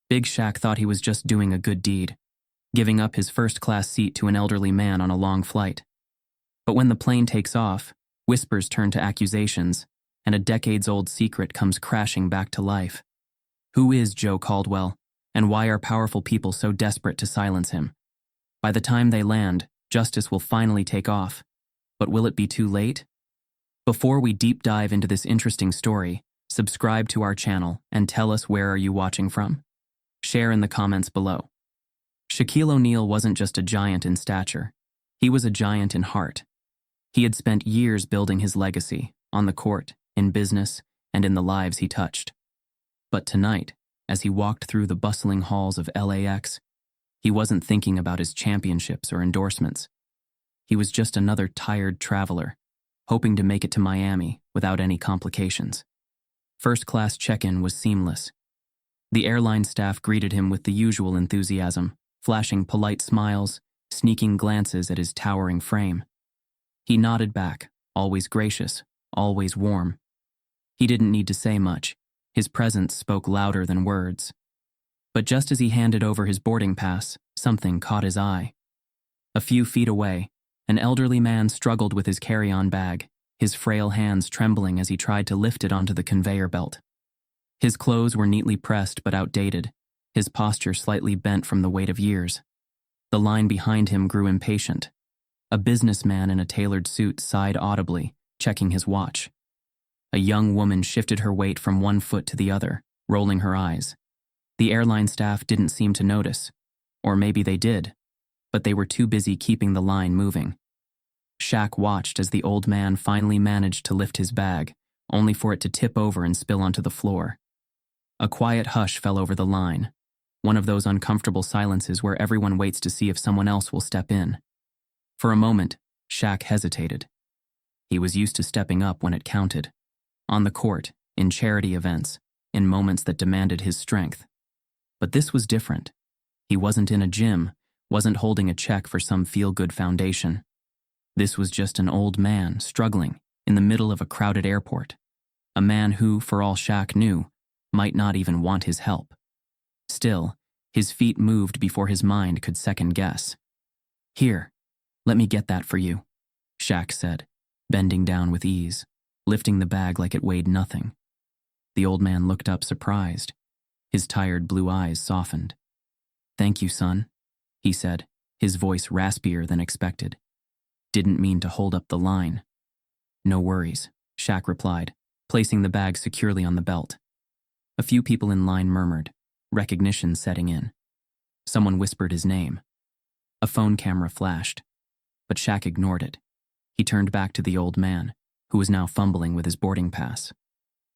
Big Shaq thought he was just doing a good deed, giving up his first-class seat to an elderly man on a long flight. But when the plane takes off, whispers turn to accusations, and a decades-old secret comes crashing back to life. Who is Joe Caldwell, and why are powerful people so desperate to silence him? By the time they land, justice will finally take off. But will it be too late? Before we deep dive into this interesting story, subscribe to our channel and tell us where are you watching from. Share in the comments below. Shaquille O'Neal wasn't just a giant in stature. He was a giant in heart. He had spent years building his legacy, on the court, in business, and in the lives he touched. But tonight, as he walked through the bustling halls of LAX, he wasn't thinking about his championships or endorsements. He was just another tired traveler, hoping to make it to Miami without any complications. First-class check-in was seamless. The airline staff greeted him with the usual enthusiasm, flashing polite smiles, sneaking glances at his towering frame. He nodded back, always gracious, always warm. He didn't need to say much. His presence spoke louder than words. But just as he handed over his boarding pass, something caught his eye. A few feet away, an elderly man struggled with his carry-on bag, his frail hands trembling as he tried to lift it onto the conveyor belt. His clothes were neatly pressed but outdated, his posture slightly bent from the weight of years. The line behind him grew impatient. A businessman in a tailored suit sighed audibly, checking his watch. A young woman shifted her weight from one foot to the other, rolling her eyes. The airline staff didn't seem to notice, or maybe they did, but they were too busy keeping the line moving. Shaq watched as the old man finally managed to lift his bag, only for it to tip over and spill onto the floor. A quiet hush fell over the line, one of those uncomfortable silences where everyone waits to see if someone else will step in. For a moment, Shaq hesitated. He was used to stepping up when it counted. On the court, in charity events, in moments that demanded his strength. But this was different. He wasn't in a gym, wasn't holding a check for some feel-good foundation. This was just an old man struggling in the middle of a crowded airport. A man who, for all Shaq knew, might not even want his help. Still, his feet moved before his mind could second-guess. "Here, let me get that for you," Shaq said, bending down with ease, lifting the bag like it weighed nothing. The old man looked up surprised. His tired blue eyes softened. "Thank you, son," he said, his voice raspier than expected. "Didn't mean to hold up the line." "No worries," Shaq replied, placing the bag securely on the belt. A few people in line murmured, recognition setting in. Someone whispered his name. A phone camera flashed, but Shaq ignored it. He turned back to the old man, who was now fumbling with his boarding pass.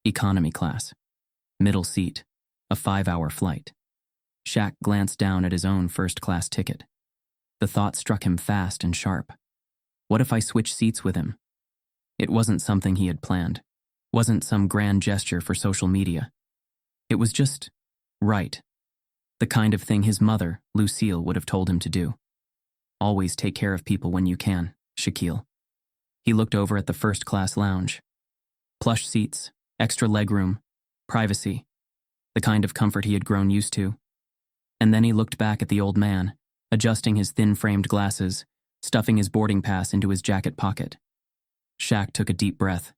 Economy class. Middle seat. A 5-hour flight. Shaq glanced down at his own first-class ticket. The thought struck him fast and sharp. What if I switch seats with him? It wasn't something he had planned. Wasn't some grand gesture for social media. It was just right. The kind of thing his mother, Lucille, would have told him to do. Always take care of people when you can, Shaquille. He looked over at the first-class lounge. Plush seats, extra legroom, privacy, the kind of comfort he had grown used to. And then he looked back at the old man, adjusting his thin-framed glasses, stuffing his boarding pass into his jacket pocket. Shaq took a deep breath.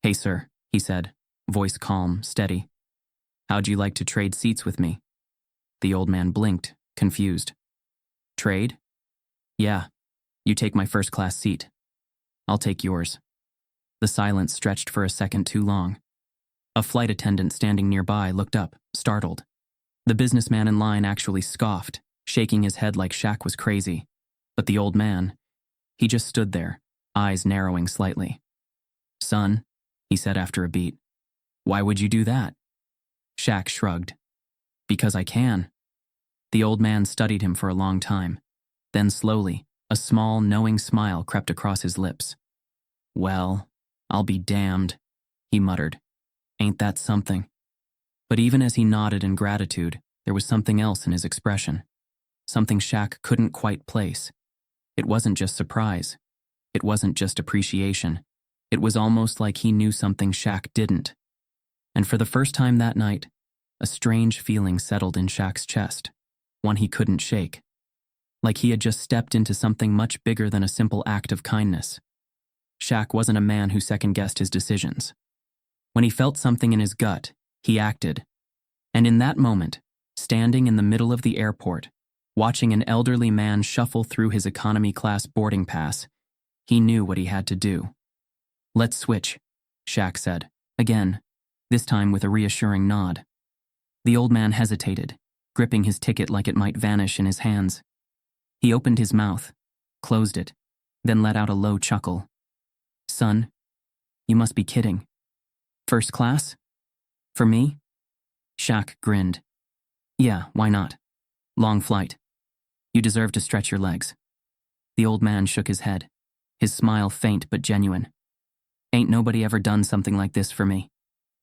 "Hey, sir," he said, voice calm, steady. "How'd you like to trade seats with me?" The old man blinked, confused. "Trade?" "Yeah, you take my first-class seat. I'll take yours." The silence stretched for a second too long. A flight attendant standing nearby looked up, startled. The businessman in line actually scoffed, shaking his head like Shaq was crazy. But the old man, he just stood there, eyes narrowing slightly. "Son," he said after a beat, "why would you do that?" Shaq shrugged. "Because I can." The old man studied him for a long time. Then slowly, a small, knowing smile crept across his lips. "Well, I'll be damned," he muttered. "Ain't that something?" But even as he nodded in gratitude, there was something else in his expression. Something Shaq couldn't quite place. It wasn't just surprise. It wasn't just appreciation. It was almost like he knew something Shaq didn't. And for the first time that night, A strange feeling settled in Shaq's chest, one he couldn't shake. Like he had just stepped into something much bigger than a simple act of kindness. Shaq wasn't a man who second-guessed his decisions. When he felt something in his gut, he acted. And in that moment, standing in the middle of the airport, watching an elderly man shuffle through his economy-class boarding pass, he knew what he had to do. "Let's switch," Shaq said, again, this time with a reassuring nod. The old man hesitated, gripping his ticket like it might vanish in his hands. He opened his mouth, closed it, then let out a low chuckle. "Son, you must be kidding. First class? For me?" Shaq grinned. "Yeah, why not? Long flight. You deserve to stretch your legs." The old man shook his head, his smile faint but genuine. "Ain't nobody ever done something like this for me.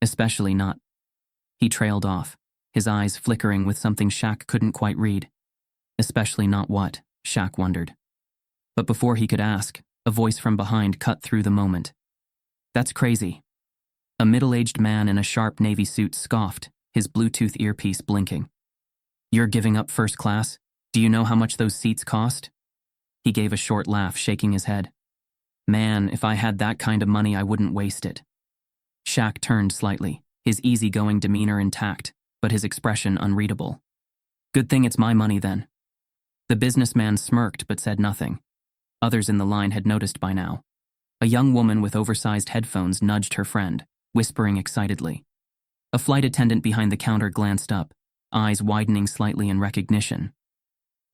Especially not." He trailed off, his eyes flickering with something Shaq couldn't quite read. Especially not what, Shaq wondered. But before he could ask, a voice from behind cut through the moment. "That's crazy." A middle-aged man in a sharp navy suit scoffed, his Bluetooth earpiece blinking. "You're giving up first class? Do you know how much those seats cost?" He gave a short laugh, shaking his head. "Man, if I had that kind of money, I wouldn't waste it." Shaq turned slightly, his easygoing demeanor intact, but his expression unreadable. "Good thing it's my money then." The businessman smirked but said nothing. Others in the line had noticed by now. A young woman with oversized headphones nudged her friend, whispering excitedly. A flight attendant behind the counter glanced up, eyes widening slightly in recognition.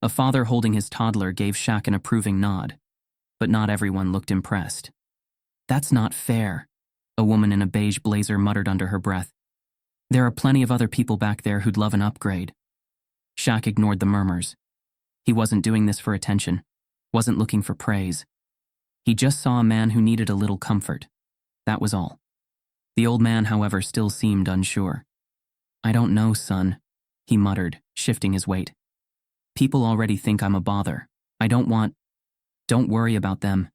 A father holding his toddler gave Shaq an approving nod, but not everyone looked impressed. "That's not fair," a woman in a beige blazer muttered under her breath. "There are plenty of other people back there who'd love an upgrade." Shaq ignored the murmurs. He wasn't doing this for attention, wasn't looking for praise. He just saw a man who needed a little comfort. That was all. The old man, however, still seemed unsure. "I don't know, son," he muttered, shifting his weight. "People already think I'm a bother. I don't want—" "Don't worry about them,"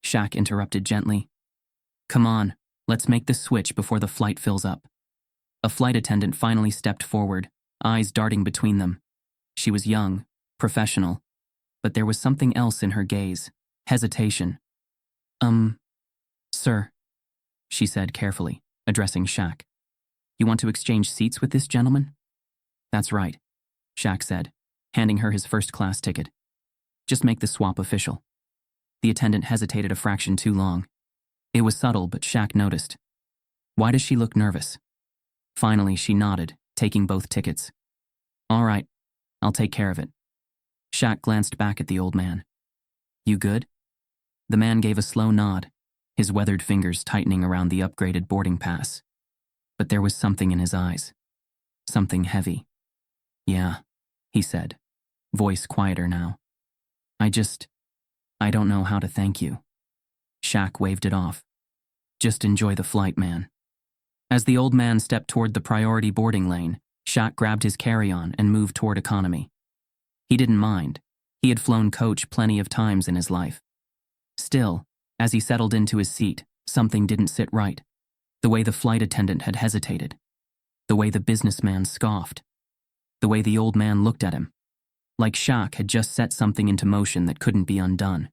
Shaq interrupted gently. "Come on, let's make the switch before the flight fills up." A flight attendant finally stepped forward, eyes darting between them. She was young, professional, but there was something else in her gaze, hesitation. Sir," she said carefully, addressing Shaq. "You want to exchange seats with this gentleman?" "That's right," Shaq said, handing her his first-class ticket. "Just make the swap official." The attendant hesitated a fraction too long. It was subtle, but Shaq noticed. Why does she look nervous? Finally, she nodded, taking both tickets. "All right, I'll take care of it." Shaq glanced back at the old man. "You good?" The man gave a slow nod, his weathered fingers tightening around the upgraded boarding pass. But there was something in his eyes. Something heavy. "Yeah," he said, voice quieter now. I don't know how to thank you." Shaq waved it off. "Just enjoy the flight, man." As the old man stepped toward the priority boarding lane, Shaq grabbed his carry-on and moved toward economy. He didn't mind. He had flown coach plenty of times in his life. Still, as he settled into his seat, something didn't sit right. The way the flight attendant had hesitated. The way the businessman scoffed. The way the old man looked at him. Like Shaq had just set something into motion that couldn't be undone.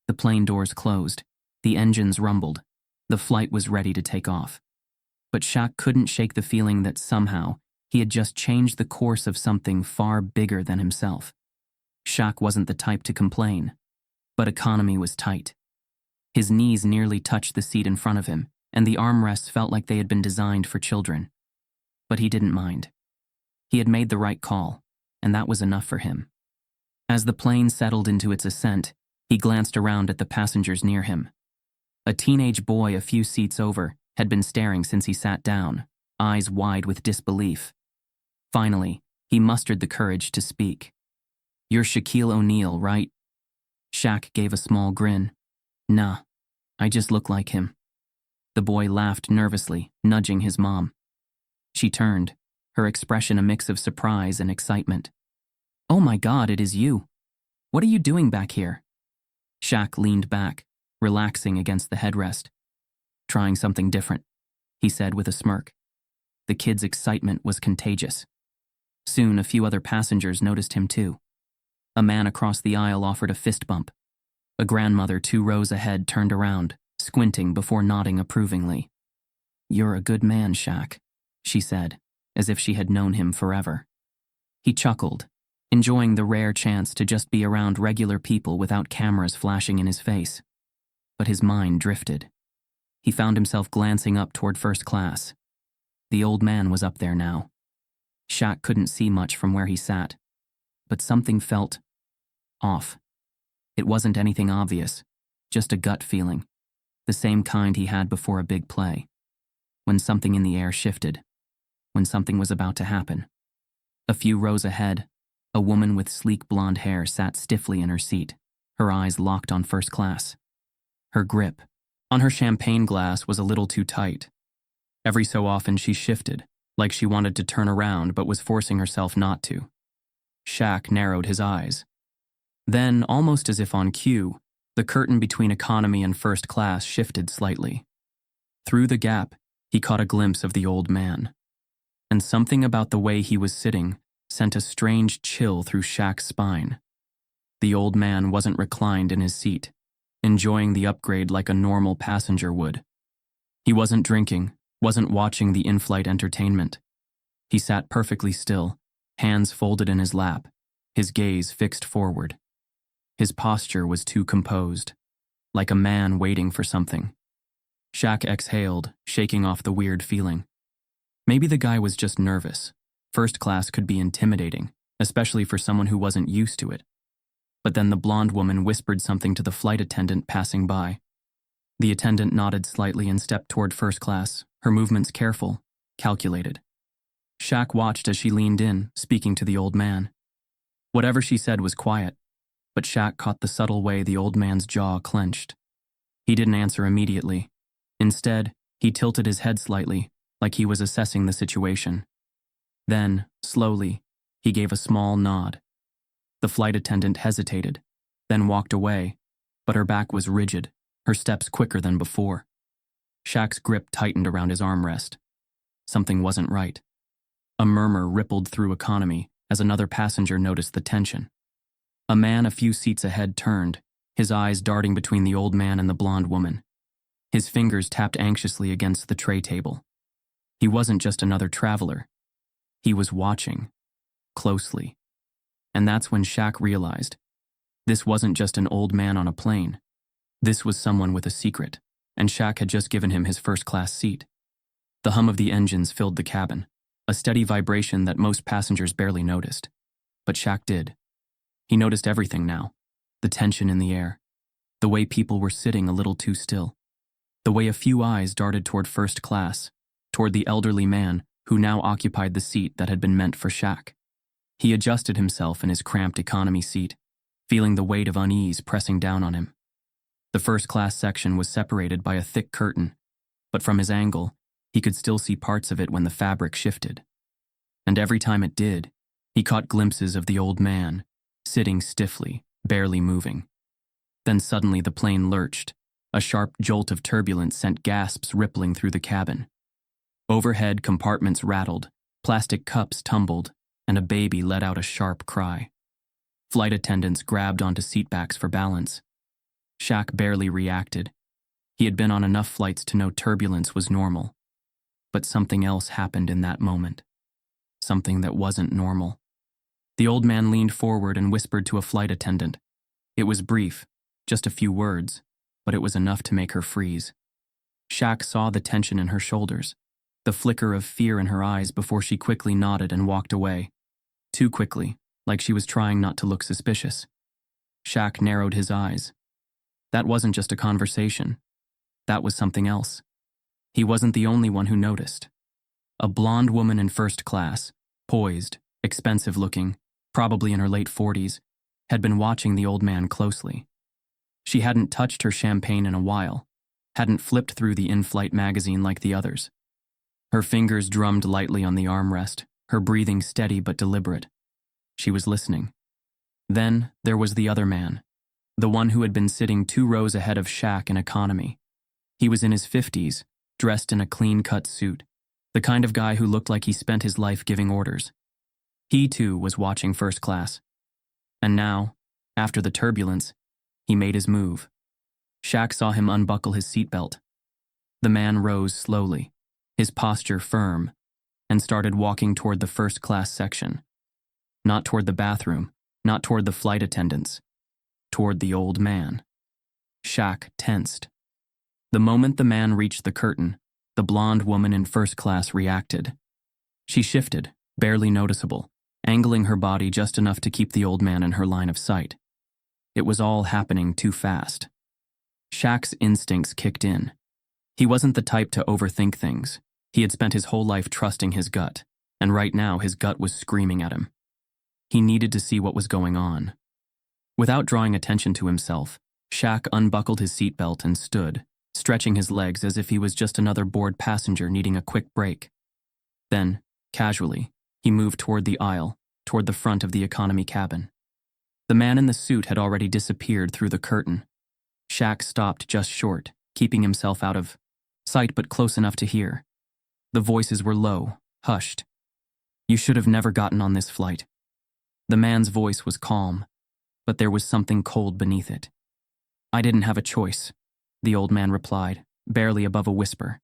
The plane doors closed. The engines rumbled. The flight was ready to take off. But Shaq couldn't shake the feeling that somehow he had just changed the course of something far bigger than himself. Shaq wasn't the type to complain, but economy was tight. His knees nearly touched the seat in front of him, and the armrests felt like they had been designed for children. But he didn't mind. He had made the right call, and that was enough for him. As the plane settled into its ascent, he glanced around at the passengers near him. A teenage boy a few seats over had been staring since he sat down, eyes wide with disbelief. Finally, he mustered the courage to speak. "You're Shaquille O'Neal, right?" Shaq gave a small grin. "Nah, I just look like him." The boy laughed nervously, nudging his mom. She turned, her expression a mix of surprise and excitement. "Oh my God, it is you. What are you doing back here?" Shaq leaned back, relaxing against the headrest. "Trying something different," he said with a smirk. The kid's excitement was contagious. Soon, a few other passengers noticed him too. A man across the aisle offered a fist bump. A grandmother 2 rows ahead turned around, squinting before nodding approvingly. "You're a good man, Shaq," she said, as if she had known him forever. He chuckled, enjoying the rare chance to just be around regular people without cameras flashing in his face. But his mind drifted. He found himself glancing up toward first class. The old man was up there now. Shaq couldn't see much from where he sat, but something felt off. It wasn't anything obvious, just a gut feeling, the same kind he had before a big play. When something in the air shifted, when something was about to happen. A few rows ahead, a woman with sleek blonde hair sat stiffly in her seat, her eyes locked on first class. Her grip on her champagne glass was a little too tight. Every so often she shifted, like she wanted to turn around but was forcing herself not to. Shaq narrowed his eyes. Then, almost as if on cue, the curtain between economy and first class shifted slightly. Through the gap, he caught a glimpse of the old man. And something about the way he was sitting sent a strange chill through Shaq's spine. The old man wasn't reclined in his seat, enjoying the upgrade like a normal passenger would. He wasn't drinking, wasn't watching the in-flight entertainment. He sat perfectly still, hands folded in his lap, his gaze fixed forward. His posture was too composed, like a man waiting for something. Shaq exhaled, shaking off the weird feeling. Maybe the guy was just nervous. First class could be intimidating, especially for someone who wasn't used to it. But then the blonde woman whispered something to the flight attendant passing by. The attendant nodded slightly and stepped toward first class, her movements careful, calculated. Shaq watched as she leaned in, speaking to the old man. Whatever she said was quiet, but Shaq caught the subtle way the old man's jaw clenched. He didn't answer immediately. Instead, he tilted his head slightly, like he was assessing the situation. Then, slowly, he gave a small nod. The flight attendant hesitated, then walked away, but her back was rigid, her steps quicker than before. Shaq's grip tightened around his armrest. Something wasn't right. A murmur rippled through economy as another passenger noticed the tension. A man a few seats ahead turned, his eyes darting between the old man and the blonde woman. His fingers tapped anxiously against the tray table. He wasn't just another traveler. He was watching, closely. And that's when Shaq realized, this wasn't just an old man on a plane. This was someone with a secret, and Shaq had just given him his first-class seat. The hum of the engines filled the cabin, a steady vibration that most passengers barely noticed. But Shaq did. He noticed everything now, the tension in the air, the way people were sitting a little too still, the way a few eyes darted toward first class, toward the elderly man who now occupied the seat that had been meant for Shaq. He adjusted himself in his cramped economy seat, feeling the weight of unease pressing down on him. The first-class section was separated by a thick curtain, but from his angle, he could still see parts of it when the fabric shifted. And every time it did, he caught glimpses of the old man, sitting stiffly, barely moving. Then suddenly the plane lurched. A sharp jolt of turbulence sent gasps rippling through the cabin. Overhead, compartments rattled, plastic cups tumbled, and a baby let out a sharp cry. Flight attendants grabbed onto seatbacks for balance. Shaq barely reacted. He had been on enough flights to know turbulence was normal. But something else happened in that moment. Something that wasn't normal. The old man leaned forward and whispered to a flight attendant. It was brief, just a few words, but it was enough to make her freeze. Shaq saw the tension in her shoulders, the flicker of fear in her eyes before she quickly nodded and walked away. Too quickly, like she was trying not to look suspicious. Shaq narrowed his eyes. That wasn't just a conversation. That was something else. He wasn't the only one who noticed. A blonde woman in first class, poised, expensive-looking, probably in her late 40s, had been watching the old man closely. She hadn't touched her champagne in a while, hadn't flipped through the in-flight magazine like the others. Her fingers drummed lightly on the armrest, her breathing steady but deliberate. She was listening. Then there was the other man, the one who had been sitting 2 rows ahead of Shaq in economy. He was in his 50s, dressed in a clean-cut suit, The kind of guy who looked like he spent his life giving orders. He, too, was watching first class. And now, after the turbulence, he made his move. Shaq saw him unbuckle his seatbelt. The man rose slowly, his posture firm, and started walking toward the first-class section. Not toward the bathroom, not toward the flight attendants, toward the old man. Shaq tensed. The moment the man reached the curtain, the blonde woman in first class reacted. She shifted, barely noticeable, angling her body just enough to keep the old man in her line of sight. It was all happening too fast. Shaq's instincts kicked in. He wasn't the type to overthink things. He had spent his whole life trusting his gut, and right now his gut was screaming at him. He needed to see what was going on. Without drawing attention to himself, Shaq unbuckled his seatbelt and stood, stretching his legs as if he was just another bored passenger needing a quick break. Then, casually, he moved toward the aisle, toward the front of the economy cabin. The man in the suit had already disappeared through the curtain. Shaq stopped just short, keeping himself out of sight but close enough to hear. The voices were low, hushed. "You should have never gotten on this flight." The man's voice was calm, but there was something cold beneath it. "I didn't have a choice," the old man replied, barely above a whisper.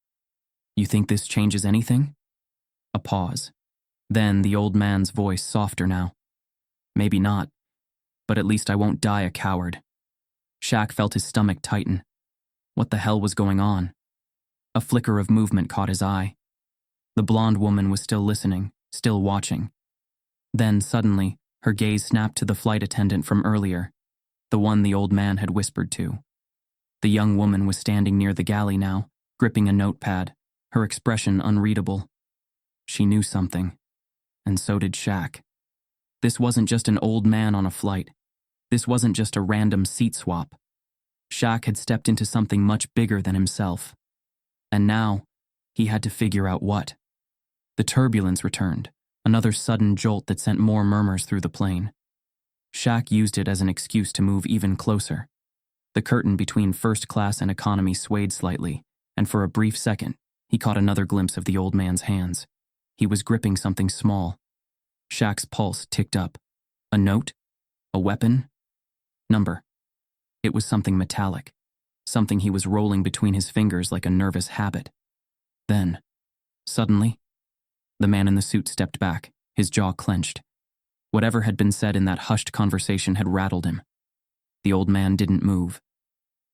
"You think this changes anything?" A pause. Then the old man's voice, softer now. "Maybe not, but at least I won't die a coward." Shaq felt his stomach tighten. What the hell was going on? A flicker of movement caught his eye. The blonde woman was still listening, still watching. Then, suddenly, her gaze snapped to the flight attendant from earlier, the one the old man had whispered to. The young woman was standing near the galley now, gripping a notepad, her expression unreadable. She knew something, and so did Shaq. This wasn't just an old man on a flight. This wasn't just a random seat swap. Shaq had stepped into something much bigger than himself. And now, he had to figure out what. The turbulence returned, another sudden jolt that sent more murmurs through the plane. Shaq used it as an excuse to move even closer. The curtain between first class and economy swayed slightly, and for a brief second, he caught another glimpse of the old man's hands. He was gripping something small. Shaq's pulse ticked up. A note? A weapon? Number. It was something metallic, something he was rolling between his fingers like a nervous habit. Then, suddenly, the man in the suit stepped back, his jaw clenched. Whatever had been said in that hushed conversation had rattled him. The old man didn't move.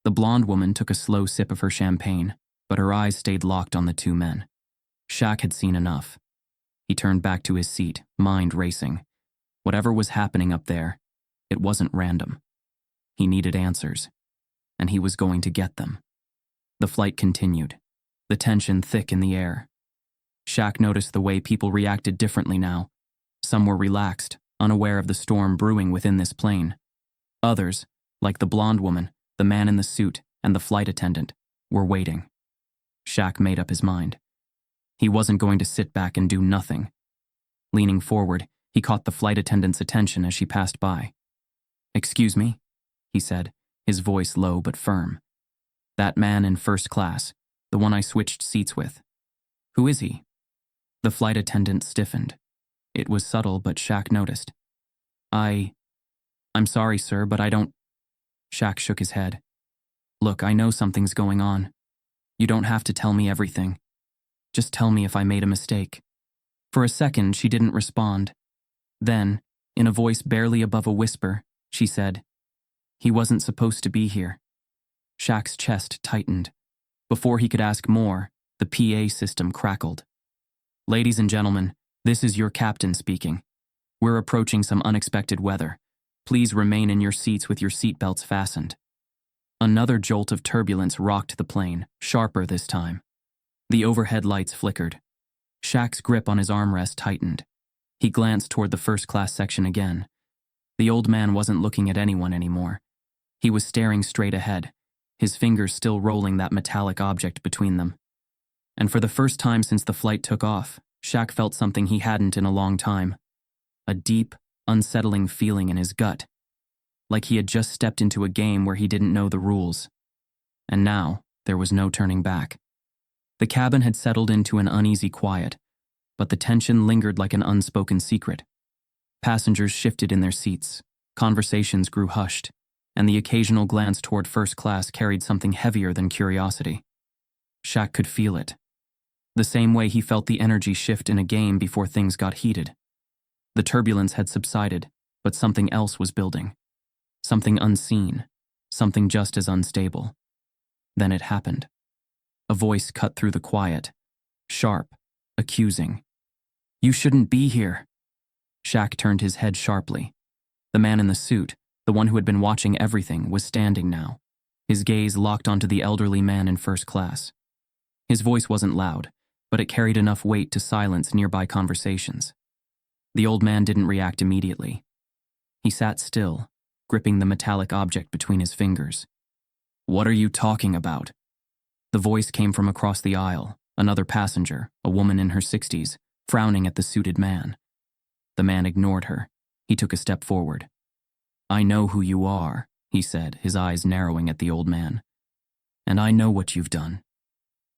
The blonde woman took a slow sip of her champagne, but her eyes stayed locked on the two men. Shaq had seen enough. He turned back to his seat, mind racing. Whatever was happening up there, it wasn't random. He needed answers, and he was going to get them. The flight continued, the tension thick in the air. Shaq noticed the way people reacted differently now. Some were relaxed, unaware of the storm brewing within this plane. Others, like the blonde woman, the man in the suit, and the flight attendant, were waiting. Shaq made up his mind. He wasn't going to sit back and do nothing. Leaning forward, he caught the flight attendant's attention as she passed by. "Excuse me," he said, his voice low but firm. "That man in first class, the one I switched seats with. Who is he?" The flight attendant stiffened. It was subtle, but Shaq noticed. I'm sorry, sir, but I don't..." Shaq shook his head. "Look, I know something's going on. You don't have to tell me everything. Just tell me if I made a mistake." For a second, she didn't respond. Then, in a voice barely above a whisper, she said, "He wasn't supposed to be here." Shaq's chest tightened. Before he could ask more, the PA system crackled. "Ladies and gentlemen, this is your captain speaking. We're approaching some unexpected weather. Please remain in your seats with your seatbelts fastened." Another jolt of turbulence rocked the plane, sharper this time. The overhead lights flickered. Shaq's grip on his armrest tightened. He glanced toward the first-class section again. The old man wasn't looking at anyone anymore. He was staring straight ahead, his fingers still rolling that metallic object between them. And for the first time since the flight took off, Shaq felt something he hadn't in a long time. A deep, unsettling feeling in his gut. Like he had just stepped into a game where he didn't know the rules. And now, there was no turning back. The cabin had settled into an uneasy quiet, but the tension lingered like an unspoken secret. Passengers shifted in their seats, conversations grew hushed, and the occasional glance toward first class carried something heavier than curiosity. Shaq could feel it, the same way he felt the energy shift in a game before things got heated. The turbulence had subsided, but something else was building. Something unseen, something just as unstable. Then it happened. A voice cut through the quiet, sharp, accusing. "You shouldn't be here." Shaq turned his head sharply. The man in the suit, the one who had been watching everything, was standing now, his gaze locked onto the elderly man in first class. His voice wasn't loud, but it carried enough weight to silence nearby conversations. The old man didn't react immediately. He sat still, gripping the metallic object between his fingers. "What are you talking about?" The voice came from across the aisle, another passenger, a woman in her 60s, frowning at the suited man. The man ignored her. He took a step forward. "I know who you are," he said, his eyes narrowing at the old man. "And I know what you've done."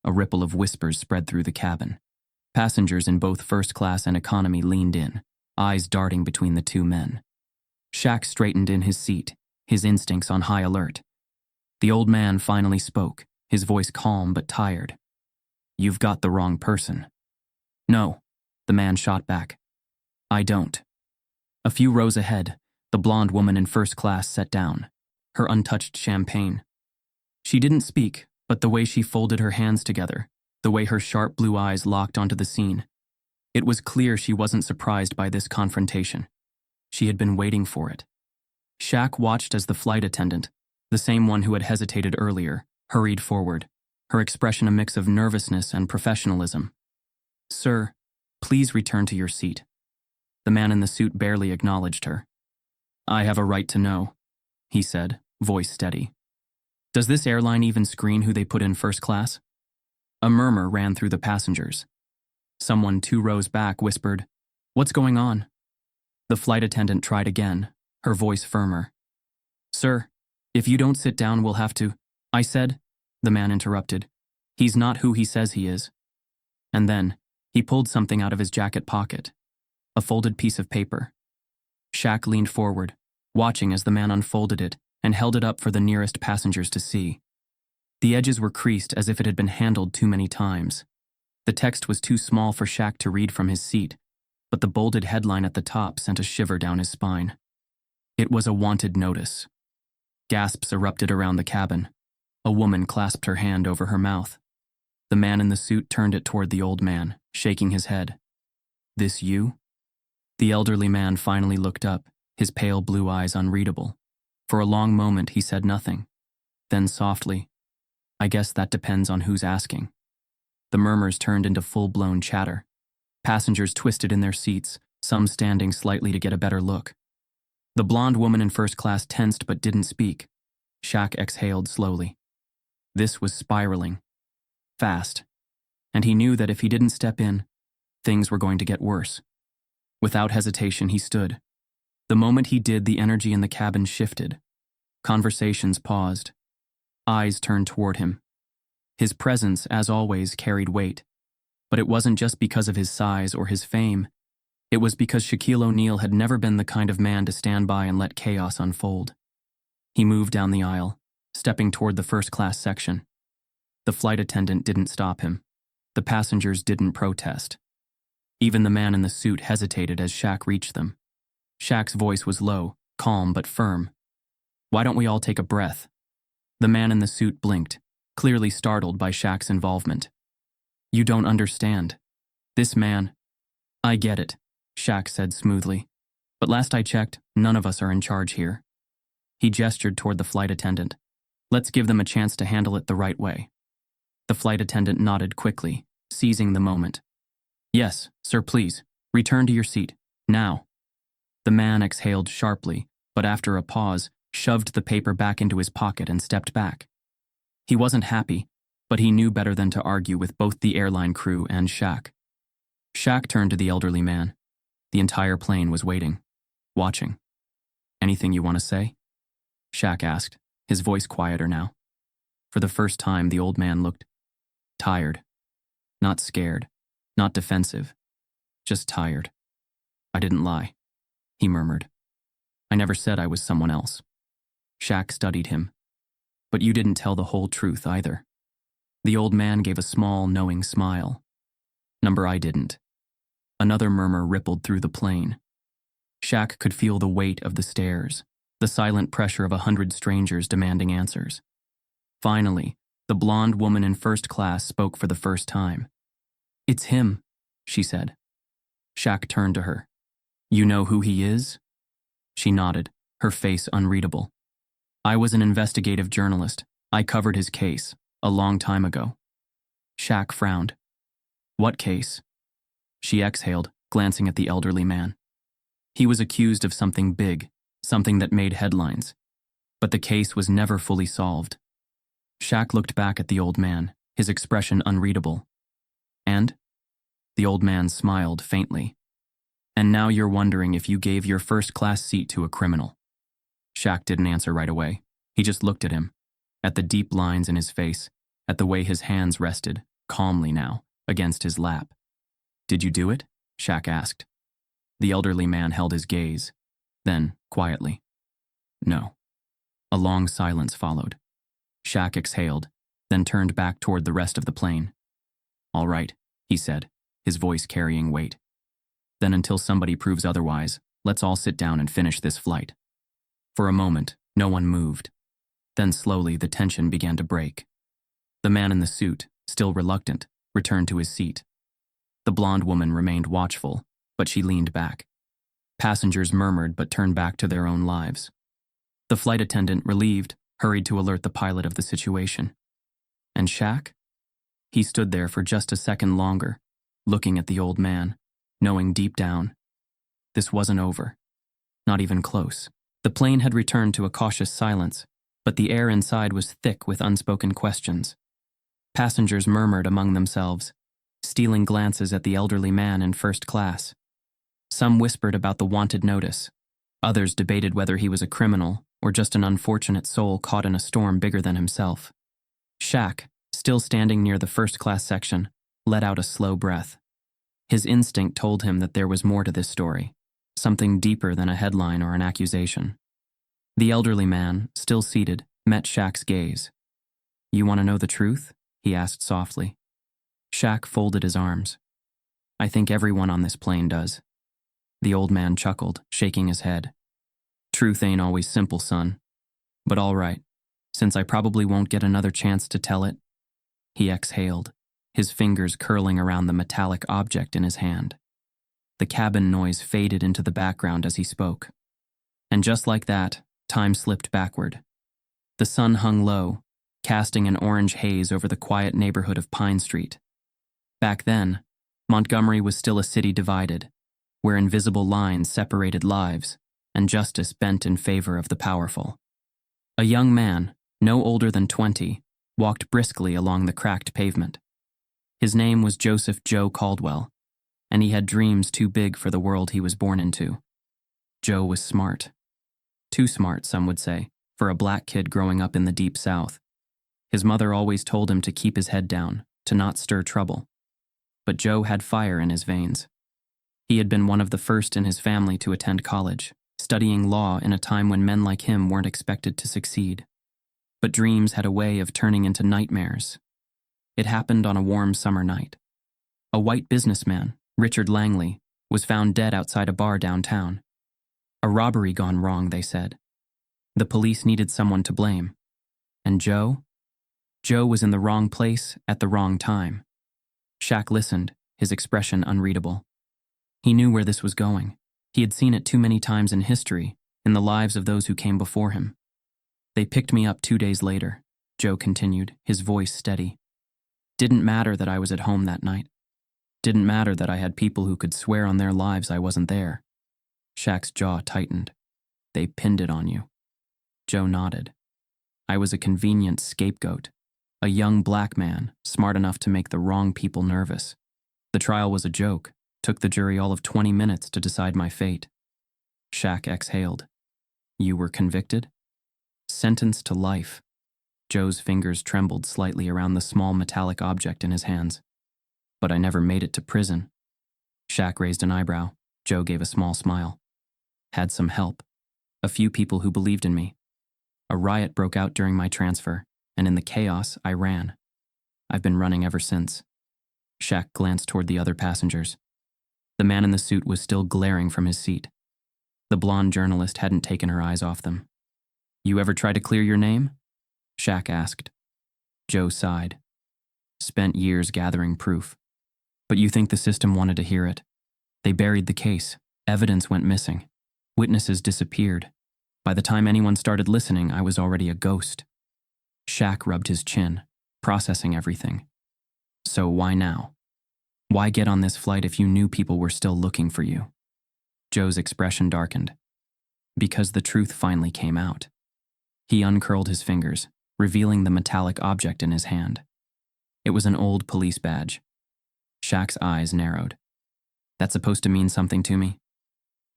A ripple of whispers spread through the cabin. Passengers in both first class and economy leaned in, eyes darting between the two men. Shaq straightened in his seat, his instincts on high alert. The old man finally spoke, his voice calm but tired. "You've got the wrong person." "No," the man shot back. "I don't." A few rows ahead, the blonde woman in first class sat down, her untouched champagne. She didn't speak, but the way she folded her hands together, the way her sharp blue eyes locked onto the scene, it was clear she wasn't surprised by this confrontation. She had been waiting for it. Shaq watched as the flight attendant, the same one who had hesitated earlier, hurried forward, her expression a mix of nervousness and professionalism. "Sir, please return to your seat." The man in the suit barely acknowledged her. "I have a right to know," he said, voice steady. "Does this airline even screen who they put in first class?" A murmur ran through the passengers. Someone 2 rows back whispered, "What's going on?" The flight attendant tried again, her voice firmer. "Sir, if you don't sit down, we'll have to—" "I said," the man interrupted. "He's not who he says he is." And then, he pulled something out of his jacket pocket. A folded piece of paper. Shaq leaned forward, watching as the man unfolded it and held it up for the nearest passengers to see. The edges were creased as if it had been handled too many times. The text was too small for Shaq to read from his seat, but the bolded headline at the top sent a shiver down his spine. It was a wanted notice. Gasps erupted around the cabin. A woman clasped her hand over her mouth. The man in the suit turned it toward the old man, shaking his head. "This you?" The elderly man finally looked up, his pale blue eyes unreadable. For a long moment he said nothing. Then softly, "I guess that depends on who's asking." The murmurs turned into full-blown chatter. Passengers twisted in their seats, some standing slightly to get a better look. The blonde woman in first class tensed but didn't speak. Shaq exhaled slowly. This was spiraling. Fast. And he knew that if he didn't step in, things were going to get worse. Without hesitation, he stood. The moment he did, the energy in the cabin shifted. Conversations paused. Eyes turned toward him. His presence, as always, carried weight. But it wasn't just because of his size or his fame. It was because Shaquille O'Neal had never been the kind of man to stand by and let chaos unfold. He moved down the aisle, stepping toward the first-class section. The flight attendant didn't stop him. The passengers didn't protest. Even the man in the suit hesitated as Shaq reached them. Shaq's voice was low, calm but firm. "Why don't we all take a breath?" The man in the suit blinked, clearly startled by Shaq's involvement. "You don't understand. This man—" "I get it," Shaq said smoothly. "But last I checked, none of us are in charge here." He gestured toward the flight attendant. "Let's give them a chance to handle it the right way." The flight attendant nodded quickly, seizing the moment. "Yes, sir, please. Return to your seat. Now." The man exhaled sharply, but after a pause, shoved the paper back into his pocket and stepped back. He wasn't happy, but he knew better than to argue with both the airline crew and Shaq. Shaq turned to the elderly man. The entire plane was waiting, watching. "Anything you want to say?" Shaq asked, his voice quieter now. For the first time, the old man looked tired. Not scared, not defensive, just tired. I didn't lie, he murmured. I never said I was someone else. Shaq studied him. But you didn't tell the whole truth either. The old man gave a small, knowing smile. Number I didn't. Another murmur rippled through the plane. Shaq could feel the weight of the stares, the silent pressure of 100 strangers demanding answers. Finally, the blonde woman in first class spoke for the first time. It's him, she said. Shaq turned to her. You know who he is? She nodded, her face unreadable. I was an investigative journalist. I covered his case, a long time ago. Shaq frowned. What case? She exhaled, glancing at the elderly man. He was accused of something big, something that made headlines. But the case was never fully solved. Shaq looked back at the old man, his expression unreadable. And? The old man smiled faintly. And now you're wondering if you gave your first-class seat to a criminal. Shaq didn't answer right away. He just looked at him, at the deep lines in his face, at the way his hands rested, calmly now, against his lap. Did you do it? Shaq asked. The elderly man held his gaze. Then, quietly, no. A long silence followed. Shaq exhaled, then turned back toward the rest of the plane. All right, he said, his voice carrying weight. Then until somebody proves otherwise, let's all sit down and finish this flight. For a moment, no one moved. Then slowly the tension began to break. The man in the suit, still reluctant, returned to his seat. The blonde woman remained watchful, but she leaned back. Passengers murmured but turned back to their own lives. The flight attendant, relieved, hurried to alert the pilot of the situation. And Shaq? He stood there for just a second longer, looking at the old man, knowing deep down, this wasn't over. Not even close. The plane had returned to a cautious silence, but the air inside was thick with unspoken questions. Passengers murmured among themselves, stealing glances at the elderly man in first class. Some whispered about the wanted notice. Others debated whether he was a criminal or just an unfortunate soul caught in a storm bigger than himself. Shaq, still standing near the first-class section, let out a slow breath. His instinct told him that there was more to this story, something deeper than a headline or an accusation. The elderly man, still seated, met Shaq's gaze. You want to know the truth? He asked softly. Shaq folded his arms. I think everyone on this plane does. The old man chuckled, shaking his head. Truth ain't always simple, son. But all right, since I probably won't get another chance to tell it. He exhaled, his fingers curling around the metallic object in his hand. The cabin noise faded into the background as he spoke. And just like that, time slipped backward. The sun hung low, casting an orange haze over the quiet neighborhood of Pine Street. Back then, Montgomery was still a city divided, where invisible lines separated lives and justice bent in favor of the powerful. A young man, no older than 20, walked briskly along the cracked pavement. His name was Joseph Joe Caldwell, and he had dreams too big for the world he was born into. Joe was smart. Too smart, some would say, for a black kid growing up in the Deep South. His mother always told him to keep his head down, to not stir trouble. But Joe had fire in his veins. He had been one of the first in his family to attend college, studying law in a time when men like him weren't expected to succeed. But dreams had a way of turning into nightmares. It happened on a warm summer night. A white businessman, Richard Langley, was found dead outside a bar downtown. A robbery gone wrong, they said. The police needed someone to blame. And Joe? Joe was in the wrong place at the wrong time. Shaq listened, his expression unreadable. He knew where this was going. He had seen it too many times in history, in the lives of those who came before him. They picked me up 2 days later, Joe continued, his voice steady. Didn't matter that I was at home that night. Didn't matter that I had people who could swear on their lives I wasn't there. Shaq's jaw tightened. They pinned it on you. Joe nodded. I was a convenient scapegoat. A young black man, smart enough to make the wrong people nervous. The trial was a joke. Took the jury all of 20 minutes to decide my fate. Shaq exhaled. You were convicted? Sentenced to life. Joe's fingers trembled slightly around the small metallic object in his hands. But I never made it to prison. Shaq raised an eyebrow. Joe gave a small smile. Had some help. A few people who believed in me. A riot broke out during my transfer, and in the chaos, I ran. I've been running ever since. Shaq glanced toward the other passengers. The man in the suit was still glaring from his seat. The blonde journalist hadn't taken her eyes off them. You ever try to clear your name? Shaq asked. Joe sighed. Spent years gathering proof. But you think the system wanted to hear it? They buried the case. Evidence went missing. Witnesses disappeared. By the time anyone started listening, I was already a ghost. Shaq rubbed his chin, processing everything. So why now? Why get on this flight if you knew people were still looking for you? Joe's expression darkened. Because the truth finally came out. He uncurled his fingers, revealing the metallic object in his hand. It was an old police badge. Shaq's eyes narrowed. That supposed to mean something to me?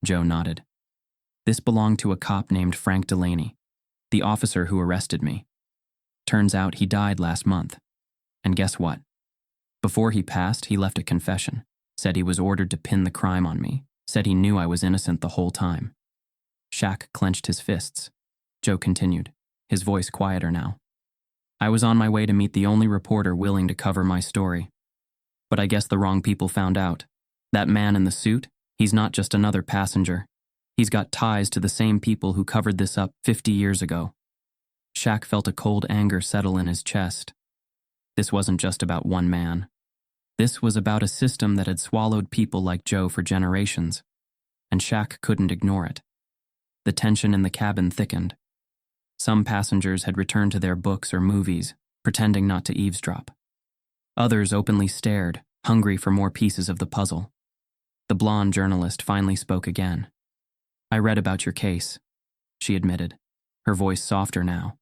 Joe nodded. This belonged to a cop named Frank Delaney, the officer who arrested me. Turns out he died last month. And guess what? Before he passed, he left a confession, said he was ordered to pin the crime on me, said he knew I was innocent the whole time. Shaq clenched his fists. Joe continued, his voice quieter now. I was on my way to meet the only reporter willing to cover my story. But I guess the wrong people found out. That man in the suit, he's not just another passenger. He's got ties to the same people who covered this up 50 years ago. Shaq felt a cold anger settle in his chest. This wasn't just about one man. This was about a system that had swallowed people like Joe for generations, and Shaq couldn't ignore it. The tension in the cabin thickened. Some passengers had returned to their books or movies, pretending not to eavesdrop. Others openly stared, hungry for more pieces of the puzzle. The blonde journalist finally spoke again. I read about your case, she admitted, her voice softer now.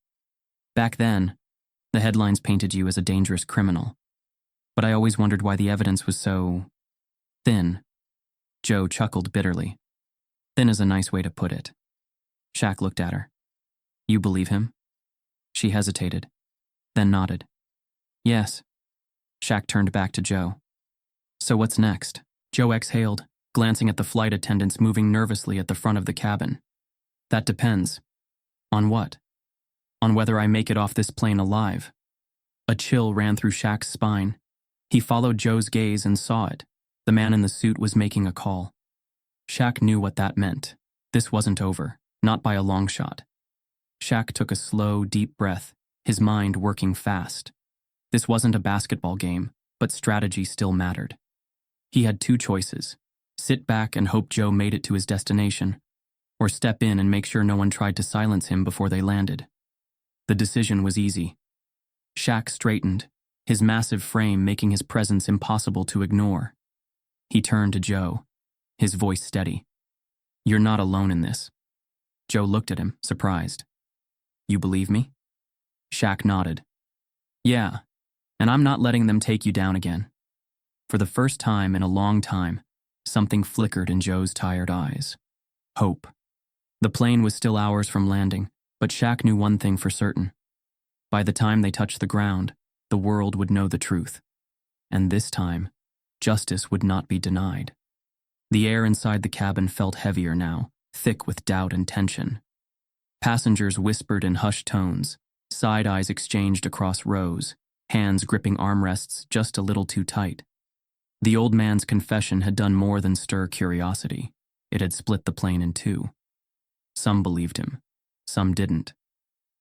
Back then, the headlines painted you as a dangerous criminal. But I always wondered why the evidence was so thin. Joe chuckled bitterly. Thin is a nice way to put it. Shaq looked at her. You believe him? She hesitated, then nodded. Yes. Shaq turned back to Joe. So what's next? Joe exhaled, glancing at the flight attendants moving nervously at the front of the cabin. That depends. On what? On whether I make it off this plane alive. A chill ran through Shaq's spine. He followed Joe's gaze and saw it. The man in the suit was making a call. Shaq knew what that meant. This wasn't over, not by a long shot. Shaq took a slow, deep breath, his mind working fast. This wasn't a basketball game, but strategy still mattered. He had two choices: sit back and hope Joe made it to his destination, or step in and make sure no one tried to silence him before they landed. The decision was easy. Shaq straightened, his massive frame making his presence impossible to ignore. He turned to Joe, his voice steady. You're not alone in this. Joe looked at him, surprised. You believe me? Shaq nodded. Yeah, and I'm not letting them take you down again. For the first time in a long time, something flickered in Joe's tired eyes. Hope. The plane was still hours from landing, but Shaq knew one thing for certain. By the time they touched the ground, the world would know the truth. And this time, justice would not be denied. The air inside the cabin felt heavier now, thick with doubt and tension. Passengers whispered in hushed tones, side eyes exchanged across rows, hands gripping armrests just a little too tight. The old man's confession had done more than stir curiosity. It had split the plane in two. Some believed him, some didn't,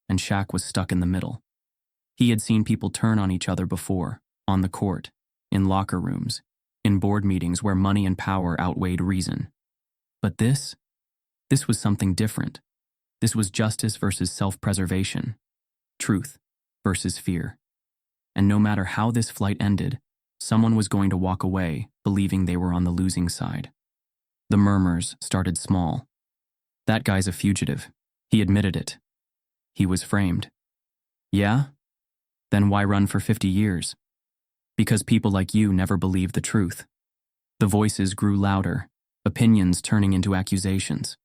and Shaq was stuck in the middle. He had seen people turn on each other before, on the court, in locker rooms, in board meetings where money and power outweighed reason. But this was something different. This was justice versus self-preservation, truth versus fear. And no matter how this flight ended, someone was going to walk away believing they were on the losing side. The murmurs started small. That guy's a fugitive. He admitted it. He was framed. Yeah? Then why run for 50 years? Because people like you never believed the truth. The voices grew louder, opinions turning into accusations.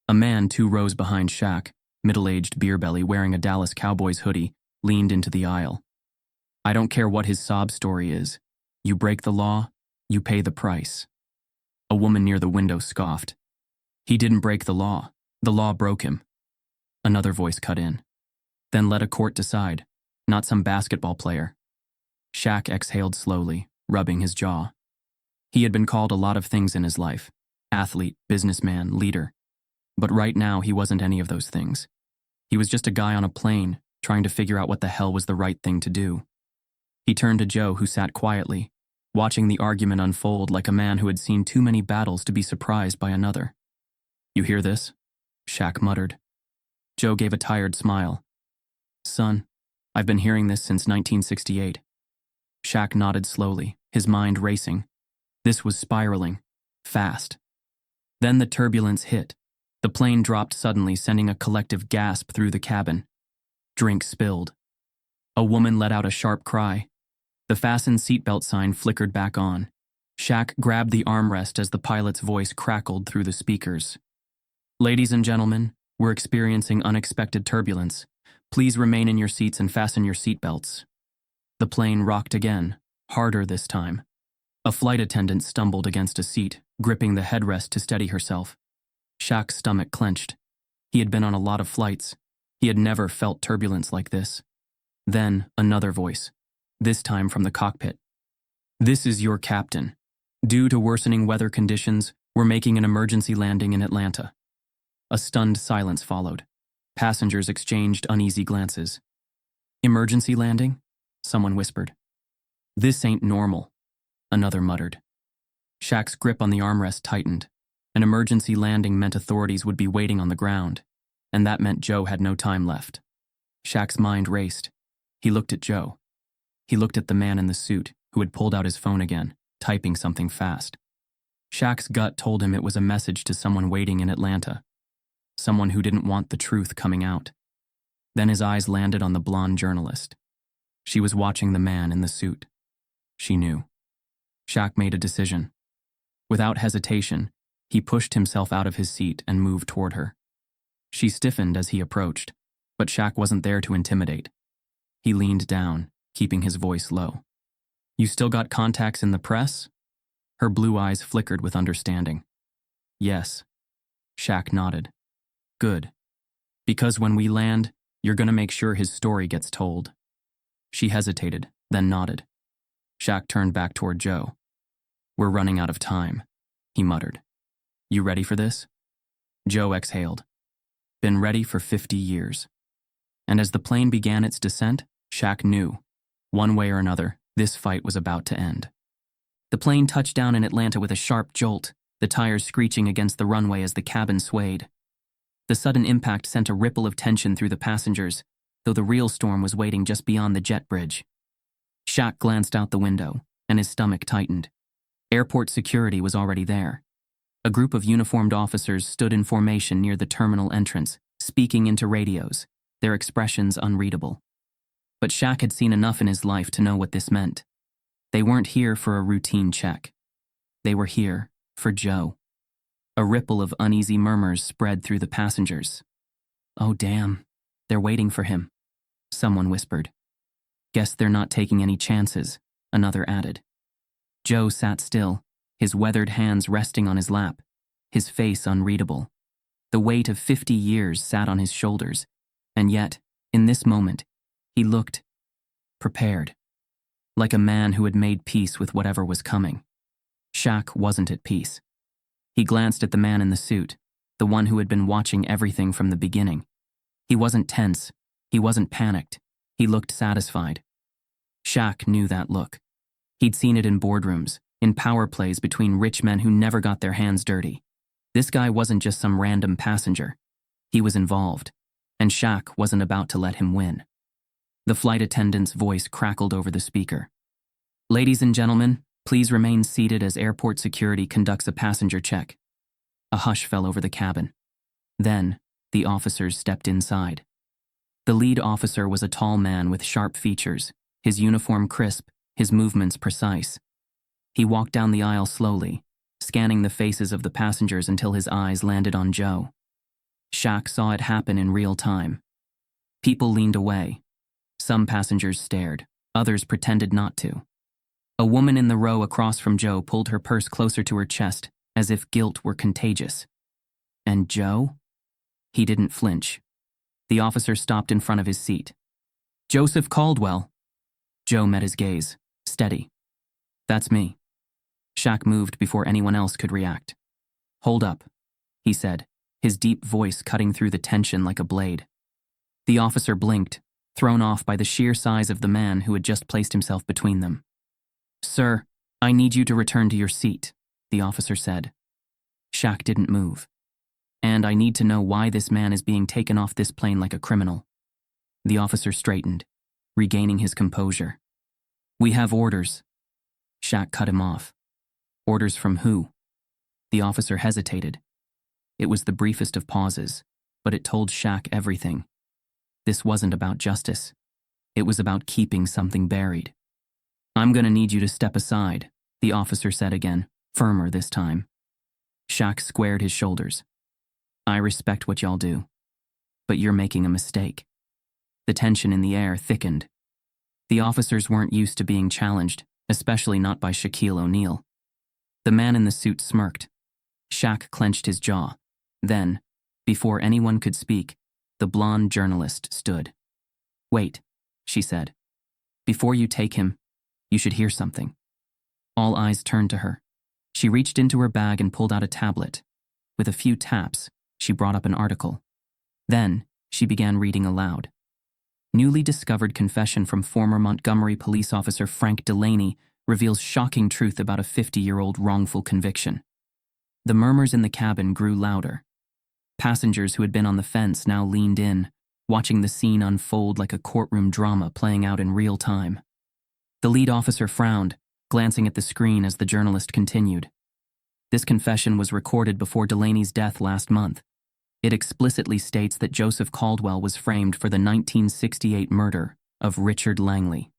A man 2 rows behind Shaq, middle-aged beer belly wearing a Dallas Cowboys hoodie, leaned into the aisle. I don't care what his sob story is. You break the law, you pay the price. A woman near the window scoffed. He didn't break the law broke him. Another voice cut in. Then let a court decide, not some basketball player. Shaq exhaled slowly, rubbing his jaw. He had been called a lot of things in his life: athlete, businessman, leader. But right now he wasn't any of those things. He was just a guy on a plane, trying to figure out what the hell was the right thing to do. He turned to Joe, who sat quietly, watching the argument unfold like a man who had seen too many battles to be surprised by another. You hear this? Shaq muttered. Joe gave a tired smile. Son, I've been hearing this since 1968. Shaq nodded slowly, his mind racing. This was spiraling, fast. Then the turbulence hit. The plane dropped suddenly, sending a collective gasp through the cabin. Drink spilled. A woman let out a sharp cry. The fasten seatbelt sign flickered back on. Shaq grabbed the armrest as the pilot's voice crackled through the speakers. Ladies and gentlemen, we're experiencing unexpected turbulence. Please remain in your seats and fasten your seatbelts. The plane rocked again, harder this time. A flight attendant stumbled against a seat, gripping the headrest to steady herself. Shaq's stomach clenched. He had been on a lot of flights. He had never felt turbulence like this. Then another voice, this time from the cockpit. This is your captain. Due to worsening weather conditions, we're making an emergency landing in Atlanta. A stunned silence followed. Passengers exchanged uneasy glances. Emergency landing? Someone whispered. This ain't normal, another muttered. Shaq's grip on the armrest tightened. An emergency landing meant authorities would be waiting on the ground, and that meant Joe had no time left. Shaq's mind raced. He looked at Joe. He looked at the man in the suit, who had pulled out his phone again, typing something fast. Shaq's gut told him it was a message to someone waiting in Atlanta. Someone who didn't want the truth coming out. Then his eyes landed on the blonde journalist. She was watching the man in the suit. She knew. Shaq made a decision. Without hesitation, he pushed himself out of his seat and moved toward her. She stiffened as he approached, but Shaq wasn't there to intimidate. He leaned down, keeping his voice low. You still got contacts in the press? Her blue eyes flickered with understanding. Yes. Shaq nodded. Good. Because when we land, you're gonna make sure his story gets told. She hesitated, then nodded. Shaq turned back toward Joe. We're running out of time, he muttered. You ready for this? Joe exhaled. Been ready for 50 years. And as the plane began its descent, Shaq knew, one way or another, this fight was about to end. The plane touched down in Atlanta with a sharp jolt, the tires screeching against the runway as the cabin swayed. The sudden impact sent a ripple of tension through the passengers, though the real storm was waiting just beyond the jet bridge. Shaq glanced out the window, and his stomach tightened. Airport security was already there. A group of uniformed officers stood in formation near the terminal entrance, speaking into radios, their expressions unreadable. But Shaq had seen enough in his life to know what this meant. They weren't here for a routine check. They were here for Joe. A ripple of uneasy murmurs spread through the passengers. Oh damn, they're waiting for him, someone whispered. Guess they're not taking any chances, another added. Joe sat still, his weathered hands resting on his lap, his face unreadable. The weight of 50 years sat on his shoulders, and yet, in this moment, he looked prepared, like a man who had made peace with whatever was coming. Shaq wasn't at peace. He glanced at the man in the suit, the one who had been watching everything from the beginning. He wasn't tense. He wasn't panicked. He looked satisfied. Shaq knew that look. He'd seen it in boardrooms, in power plays between rich men who never got their hands dirty. This guy wasn't just some random passenger. He was involved, and Shaq wasn't about to let him win. The flight attendant's voice crackled over the speaker. Ladies and gentlemen, please remain seated as airport security conducts a passenger check. A hush fell over the cabin. Then, the officers stepped inside. The lead officer was a tall man with sharp features, his uniform crisp, his movements precise. He walked down the aisle slowly, scanning the faces of the passengers until his eyes landed on Joe. Shaq saw it happen in real time. People leaned away. Some passengers stared, others pretended not to. A woman in the row across from Joe pulled her purse closer to her chest, as if guilt were contagious. And Joe? He didn't flinch. The officer stopped in front of his seat. "Joseph Caldwell." Joe met his gaze, steady. "That's me." Shaq moved before anyone else could react. "Hold up," he said, his deep voice cutting through the tension like a blade. The officer blinked, thrown off by the sheer size of the man who had just placed himself between them. "Sir, I need you to return to your seat," the officer said. Shaq didn't move. "And I need to know why this man is being taken off this plane like a criminal." The officer straightened, regaining his composure. "We have orders." Shaq cut him off. "Orders from who?" The officer hesitated. It was the briefest of pauses, but it told Shaq everything. This wasn't about justice. It was about keeping something buried. "I'm gonna need you to step aside," the officer said again, firmer this time. Shaq squared his shoulders. "I respect what y'all do, but you're making a mistake." The tension in the air thickened. The officers weren't used to being challenged, especially not by Shaquille O'Neal. The man in the suit smirked. Shaq clenched his jaw. Then, before anyone could speak, the blonde journalist stood. "Wait," she said. "Before you take him, you should hear something." All eyes turned to her. She reached into her bag and pulled out a tablet. With a few taps, she brought up an article. Then, she began reading aloud. Newly discovered confession from former Montgomery police officer Frank Delaney reveals shocking truth about a 50-year-old wrongful conviction. The murmurs in the cabin grew louder. Passengers who had been on the fence now leaned in, watching the scene unfold like a courtroom drama playing out in real time. The lead officer frowned, glancing at the screen as the journalist continued. This confession was recorded before Delaney's death last month. It explicitly states that Joseph Caldwell was framed for the 1968 murder of Richard Langley.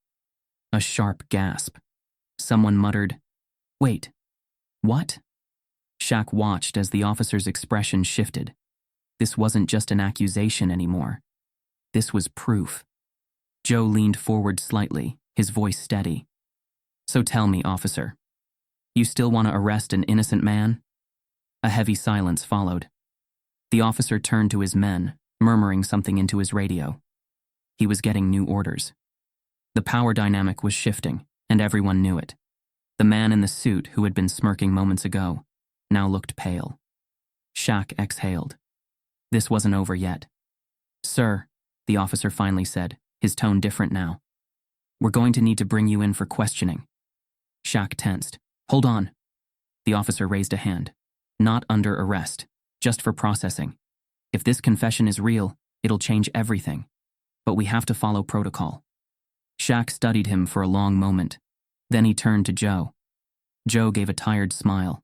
A sharp gasp. Someone muttered, "Wait, what?" Shaq watched as the officer's expression shifted. This wasn't just an accusation anymore. This was proof. Joe leaned forward slightly, his voice steady. "So tell me, officer, you still want to arrest an innocent man?" A heavy silence followed. The officer turned to his men, murmuring something into his radio. He was getting new orders. The power dynamic was shifting, and everyone knew it. The man in the suit, who had been smirking moments ago, now looked pale. Shaq exhaled. This wasn't over yet. "Sir," the officer finally said, his tone different now. "We're going to need to bring you in for questioning." Shaq tensed. "Hold on." The officer raised a hand. "Not under arrest, just for processing. If this confession is real, it'll change everything. But we have to follow protocol." Shaq studied him for a long moment. Then he turned to Joe. Joe gave a tired smile.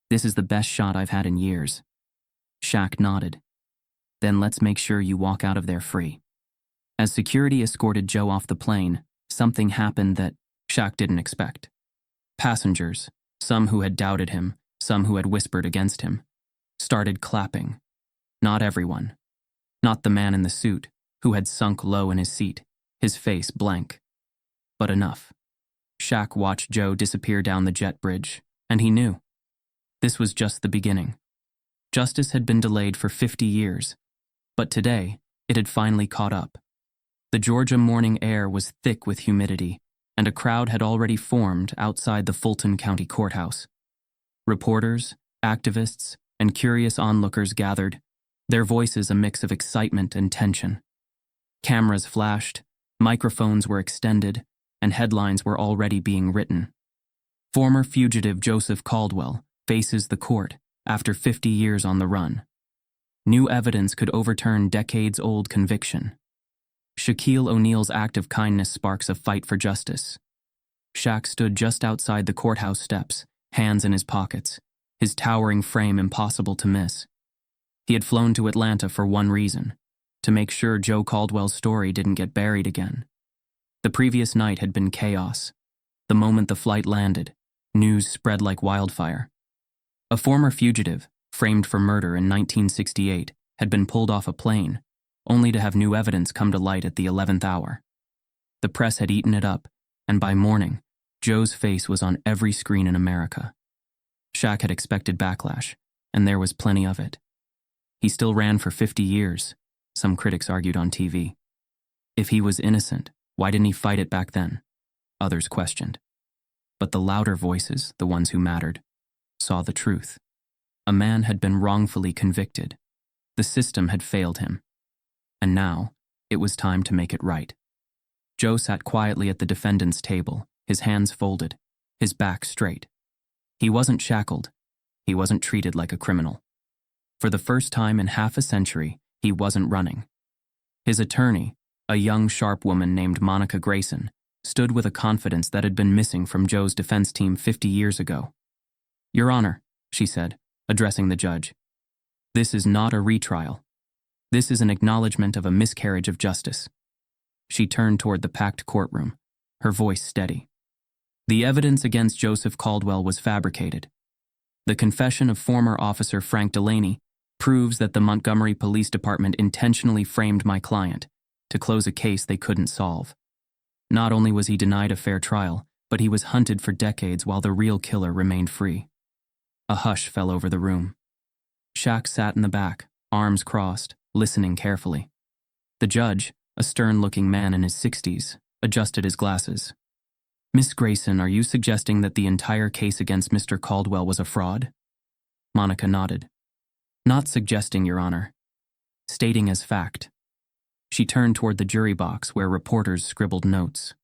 "This is the best shot I've had in years." Shaq nodded. "Then let's make sure you walk out of there free." As security escorted Joe off the plane, something happened that Shaq didn't expect. Passengers, some who had doubted him, some who had whispered against him, started clapping. Not everyone. Not the man in the suit, who had sunk low in his seat, his face blank. But enough. Shaq watched Joe disappear down the jet bridge, and he knew. This was just the beginning. Justice had been delayed for 50 years, but today it had finally caught up. The Georgia morning air was thick with humidity, and a crowd had already formed outside the Fulton County Courthouse. Reporters, activists, and curious onlookers gathered, their voices a mix of excitement and tension. Cameras flashed, microphones were extended, and headlines were already being written. Former fugitive Joseph Caldwell faces the court after 50 years on the run. New evidence could overturn decades-old conviction. Shaquille O'Neal's act of kindness sparks a fight for justice. Shaq stood just outside the courthouse steps, hands in his pockets, his towering frame impossible to miss. He had flown to Atlanta for one reason: to make sure Joe Caldwell's story didn't get buried again. The previous night had been chaos. The moment the flight landed, news spread like wildfire. A former fugitive, framed for murder in 1968, had been pulled off a plane, only to have new evidence come to light at the 11th hour. The press had eaten it up, and by morning, Joe's face was on every screen in America. Shaq had expected backlash, and there was plenty of it. He still ran for 50 years, some critics argued on TV. If he was innocent, why didn't he fight it back then? Others questioned. But the louder voices, the ones who mattered, saw the truth. A man had been wrongfully convicted. The system had failed him. And now, it was time to make it right. Joe sat quietly at the defendant's table, his hands folded, his back straight. He wasn't shackled. He wasn't treated like a criminal. For the first time in half a century, he wasn't running. His attorney, a young, sharp woman named Monica Grayson, stood with a confidence that had been missing from Joe's defense team 50 years ago. "Your Honor," she said, addressing the judge, "this is not a retrial. This is an acknowledgement of a miscarriage of justice." She turned toward the packed courtroom, her voice steady. "The evidence against Joseph Caldwell was fabricated. The confession of former officer Frank Delaney proves that the Montgomery Police Department intentionally framed my client to close a case they couldn't solve. Not only was he denied a fair trial, but he was hunted for decades while the real killer remained free." A hush fell over the room. Shaq sat in the back, arms crossed, listening carefully. The judge, a stern-looking man in his 60s, adjusted his glasses. "Miss Grayson, are you suggesting that the entire case against Mr. Caldwell was a fraud?" Monica nodded. "Not suggesting, Your Honor. Stating as fact." She turned toward the jury box where reporters scribbled notes.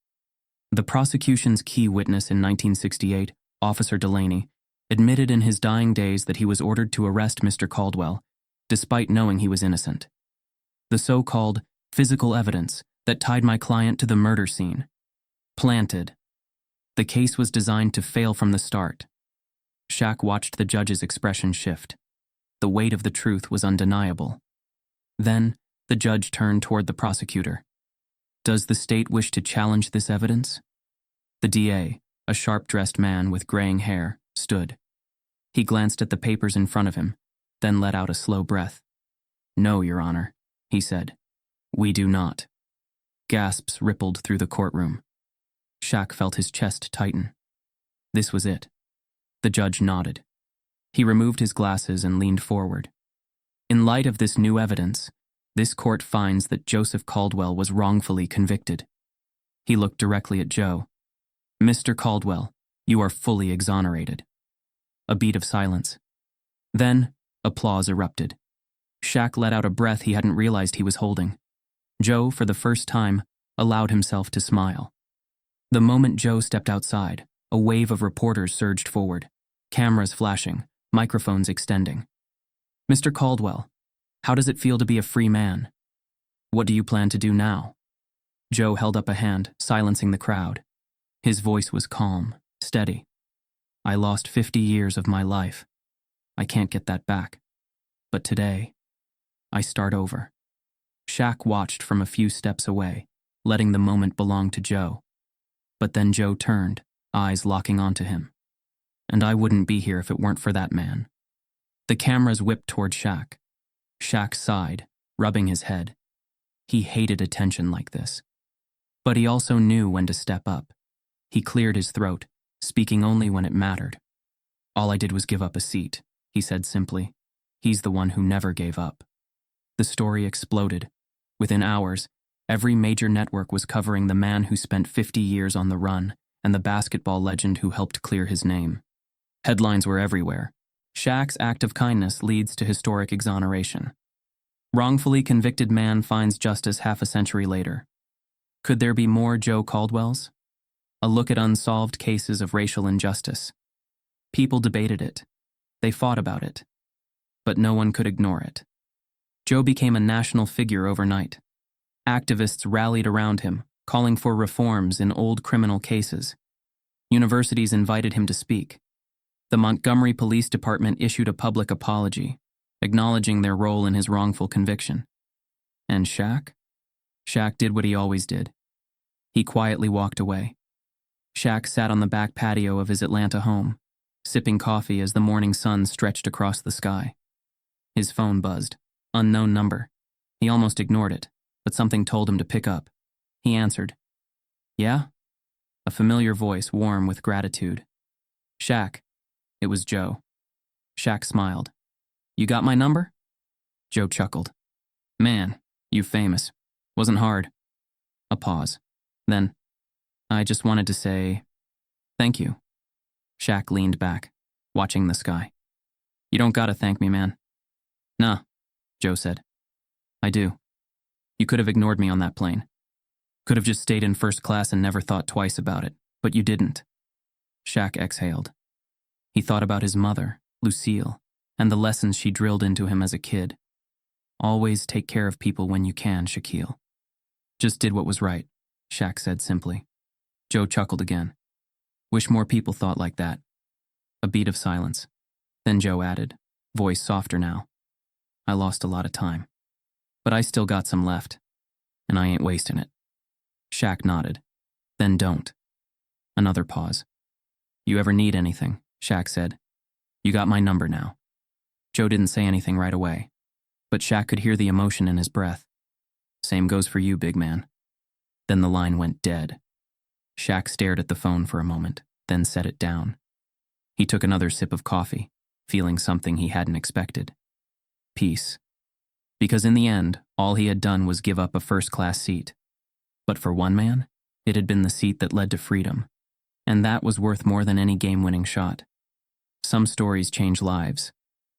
The prosecution's key witness in 1968, Officer Delaney, admitted in his dying days that he was ordered to arrest Mr. Caldwell, despite knowing he was innocent. The so-called physical evidence that tied my client to the murder scene. Planted. The case was designed to fail from the start. Shaq watched the judge's expression shift. The weight of the truth was undeniable. Then, the judge turned toward the prosecutor. "Does the state wish to challenge this evidence?" The DA, a sharp-dressed man with graying hair, stood. He glanced at the papers in front of him, then let out a slow breath. "No, Your Honor," he said. "We do not." Gasps rippled through the courtroom. Shaq felt his chest tighten. This was it. The judge nodded. He removed his glasses and leaned forward. "In light of this new evidence, this court finds that Joseph Caldwell was wrongfully convicted." He looked directly at Joe. "Mr. Caldwell, you are fully exonerated." A beat of silence. Then, applause erupted. Shaq let out a breath he hadn't realized he was holding. Joe, for the first time, allowed himself to smile. The moment Joe stepped outside, a wave of reporters surged forward, cameras flashing, microphones extending. "Mr. Caldwell, how does it feel to be a free man? What do you plan to do now?" Joe held up a hand, silencing the crowd. His voice was calm, steady. "I lost 50 years of my life. I can't get that back. But today, I start over." Shaq watched from a few steps away, letting the moment belong to Joe. But then Joe turned, eyes locking onto him. "And I wouldn't be here if it weren't for that man." The cameras whipped toward Shaq. Shaq sighed, rubbing his head. He hated attention like this. But he also knew when to step up. He cleared his throat, speaking only when it mattered. "All I did was give up a seat," he said simply. "He's the one who never gave up." The story exploded. Within hours, every major network was covering the man who spent 50 years on the run and the basketball legend who helped clear his name. Headlines were everywhere. Shaq's act of kindness leads to historic exoneration. Wrongfully convicted man finds justice half a century later. Could there be more Joe Caldwells? A look at unsolved cases of racial injustice. People debated it. They fought about it. But no one could ignore it. Joe became a national figure overnight. Activists rallied around him, calling for reforms in old criminal cases. Universities invited him to speak. The Montgomery Police Department issued a public apology, acknowledging their role in his wrongful conviction. And Shaq? Shaq did what he always did. He quietly walked away. Shaq sat on the back patio of his Atlanta home, sipping coffee as the morning sun stretched across the sky. His phone buzzed. Unknown number. He almost ignored it, but something told him to pick up. He answered. "Yeah?" a familiar voice warm with gratitude. Shaq. It was Joe. Shaq smiled. You got my number? Joe chuckled. Man, you famous. Wasn't hard. A pause. Then, I just wanted to say, thank you. Shaq leaned back, watching the sky. You don't gotta thank me, man. Nah, Joe said. I do. You could have ignored me on that plane. Could have just stayed in first class and never thought twice about it, but you didn't. Shaq exhaled. He thought about his mother, Lucille, and the lessons she drilled into him as a kid. Always take care of people when you can, Shaquille. Just did what was right, Shaq said simply. Joe chuckled again. Wish more people thought like that. A beat of silence. Then Joe added, voice softer now. I lost a lot of time. But I still got some left. And I ain't wasting it. Shaq nodded. Then don't. Another pause. You ever need anything, Shaq said. You got my number now. Joe didn't say anything right away. But Shaq could hear the emotion in his breath. Same goes for you, big man. Then the line went dead. Shaq stared at the phone for a moment, then set it down. He took another sip of coffee, feeling something he hadn't expected. Peace. Because in the end, all he had done was give up a first-class seat. But for one man, it had been the seat that led to freedom. And that was worth more than any game-winning shot. Some stories change lives.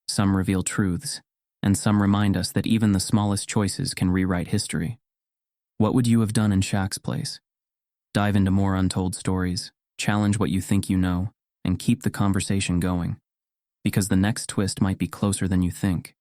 Some reveal truths. And some remind us that even the smallest choices can rewrite history. What would you have done in Shaq's place? Dive into more untold stories, challenge what you think you know, and keep the conversation going. Because the next twist might be closer than you think.